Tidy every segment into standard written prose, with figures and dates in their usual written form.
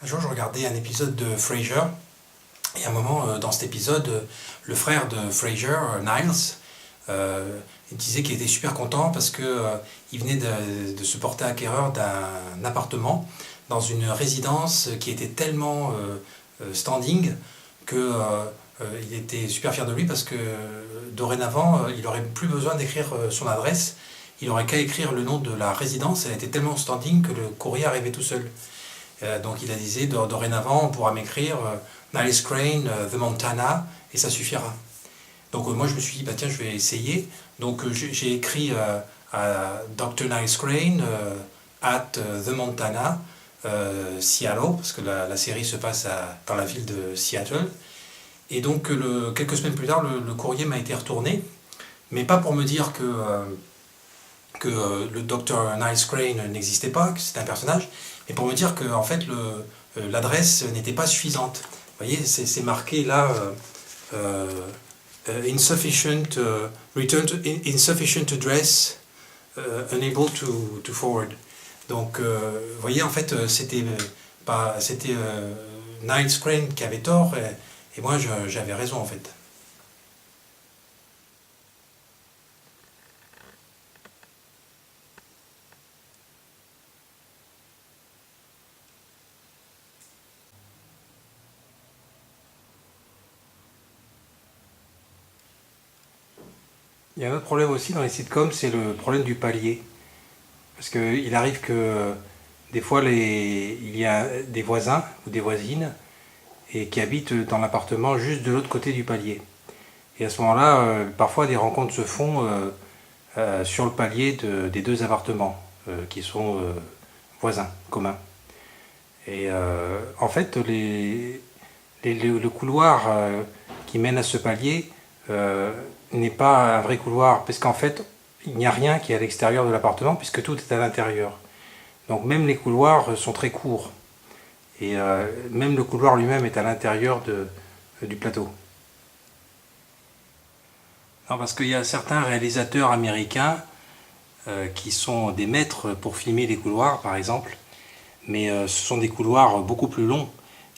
Un jour, je regardais un épisode de Frasier, et à un moment, dans cet épisode, le frère de Frasier, Niles, il disait qu'il était super content parce que il venait de se porter acquéreur d'un appartement dans une résidence qui était tellement standing que il était super fier de lui parce que dorénavant, il n'aurait plus besoin d'écrire son adresse. Il n'aurait qu'à écrire le nom de la résidence. Elle était tellement standing que le courrier arrivait tout seul. Donc il a dit dorénavant, on pourra m'écrire Niles Crane, The Montana, et ça suffira. Donc moi je me suis dit, bah tiens, je vais essayer. Donc j'ai écrit à Dr. Niles Crane at The Montana, Seattle, parce que la série se passe dans la ville de Seattle. Et donc quelques semaines plus tard, le courrier m'a été retourné, mais pas pour me dire que le Dr. Niles Crane n'existait pas, que c'était un personnage, mais pour me dire que en fait l'adresse n'était pas suffisante. Vous voyez, c'est marqué là insufficient insufficient address unable to forward. Donc vous voyez, en fait c'était Niles Crane qui avait tort et moi j'avais raison en fait. Il y a un autre problème aussi dans les sitcoms, c'est le problème du palier. Parce qu'il arrive que des fois il y a des voisins ou des voisines et qui habitent dans l'appartement juste de l'autre côté du palier. Et à ce moment-là, parfois des rencontres se font sur le palier des deux appartements qui sont voisins, communs. Et en fait, le couloir qui mène à ce palier n'est pas un vrai couloir, parce qu'en fait, il n'y a rien qui est à l'extérieur de l'appartement, puisque tout est à l'intérieur. Donc même les couloirs sont très courts. Et même le couloir lui-même est à l'intérieur du plateau. Non, parce qu'il y a certains réalisateurs américains qui sont des maîtres pour filmer les couloirs, par exemple, mais ce sont des couloirs beaucoup plus longs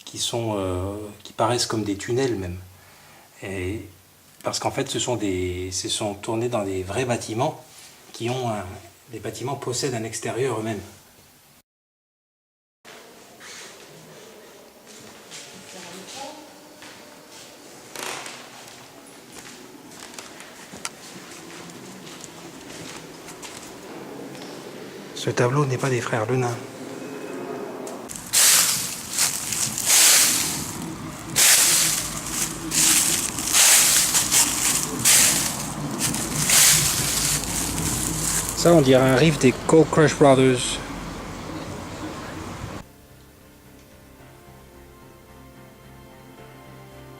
qui paraissent comme des tunnels même. Et parce qu'en fait, ce sont tournés dans des vrais bâtiments les bâtiments possèdent un extérieur eux-mêmes. Ce tableau n'est pas des frères Lenain. Ça, on dirait un riff des Cold Crush Brothers.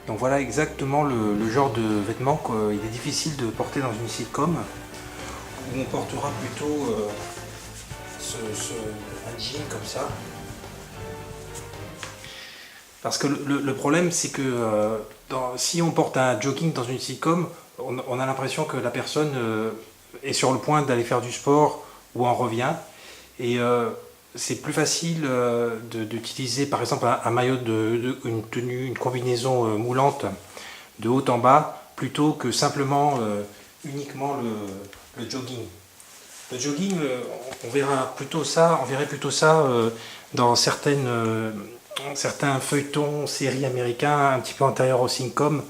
Donc voilà exactement le genre de vêtements qu'il est difficile de porter dans une sitcom, où on portera plutôt un jean comme ça. Parce que le problème, c'est que si on porte un jogging dans une sitcom, on a l'impression que la personne est sur le point d'aller faire du sport ou en revient. Et c'est plus facile d'utiliser par exemple un maillot, une tenue, une combinaison moulante de haut en bas, plutôt que simplement uniquement le jogging. Le jogging, on verrait plutôt ça dans certains feuilletons, séries américains, un petit peu antérieurs au sitcom,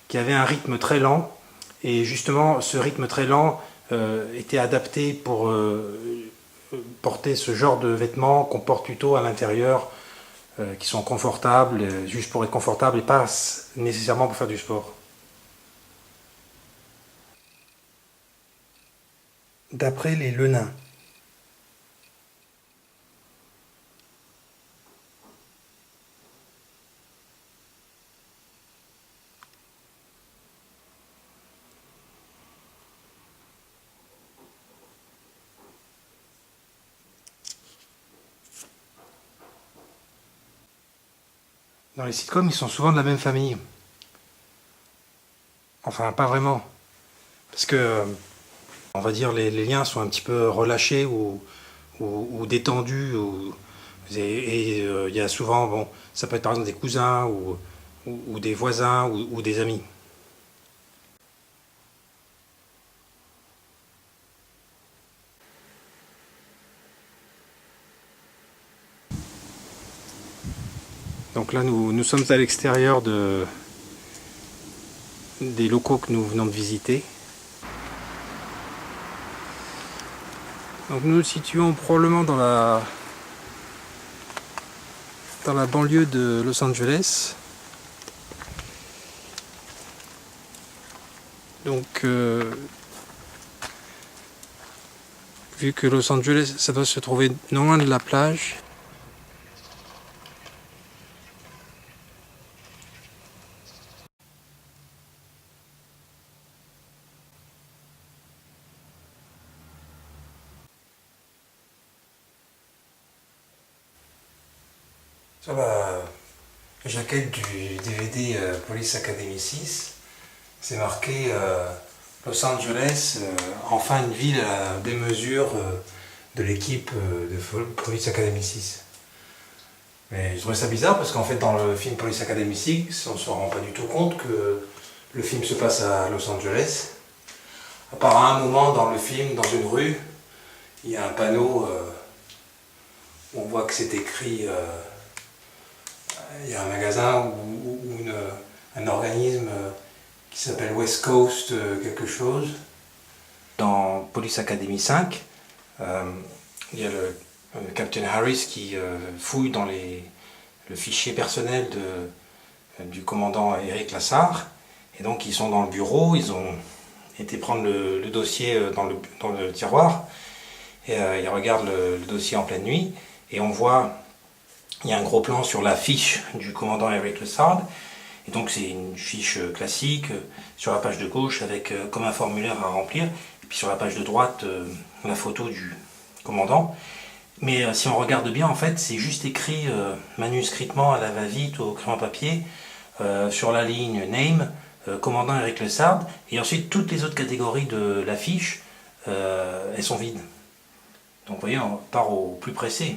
qui avaient un rythme très lent. Et justement, ce rythme très lent était adapté pour porter ce genre de vêtements qu'on porte plutôt à l'intérieur, qui sont confortables, juste pour être confortable et pas nécessairement pour faire du sport. D'après les Lenain. Dans les sitcoms, ils sont souvent de la même famille. Enfin, pas vraiment. Parce que, on va dire, les liens sont un petit peu relâchés ou détendus. Il y a souvent, bon, ça peut être par exemple des cousins ou des voisins ou des amis. Donc là, nous sommes à l'extérieur des locaux que nous venons de visiter. Donc nous nous situons probablement dans la banlieue de Los Angeles. Donc vu que Los Angeles, ça doit se trouver non loin de la plage. Sur la jaquette du DVD Police Academy 6, c'est marqué Los Angeles, enfin une ville à des mesures de l'équipe de Police Academy 6. Mais je trouvais ça bizarre parce qu'en fait dans le film Police Academy 6, on ne se rend pas du tout compte que le film se passe à Los Angeles. À part à un moment dans le film, dans une rue, il y a un panneau où on voit que c'est écrit... il y a un magasin ou un organisme qui s'appelle West Coast quelque chose. Dans Police Academy 5, il y a le Captain Harris qui fouille dans le fichier personnel du commandant Eric Lassard. Et donc ils sont dans le bureau, ils ont été prendre le dossier dans le tiroir. Et ils regardent le dossier en pleine nuit. Et on voit... Il y a un gros plan sur la fiche du commandant Eric Lassard. Et donc c'est une fiche classique sur la page de gauche avec comme un formulaire à remplir. Et puis sur la page de droite, la photo du commandant. Mais si on regarde bien, en fait, c'est juste écrit manuscritement à la va-vite au crayon papier sur la ligne Name, commandant Eric Lassard. Et ensuite, toutes les autres catégories de la fiche, elles sont vides. Donc vous voyez, on part au plus pressé.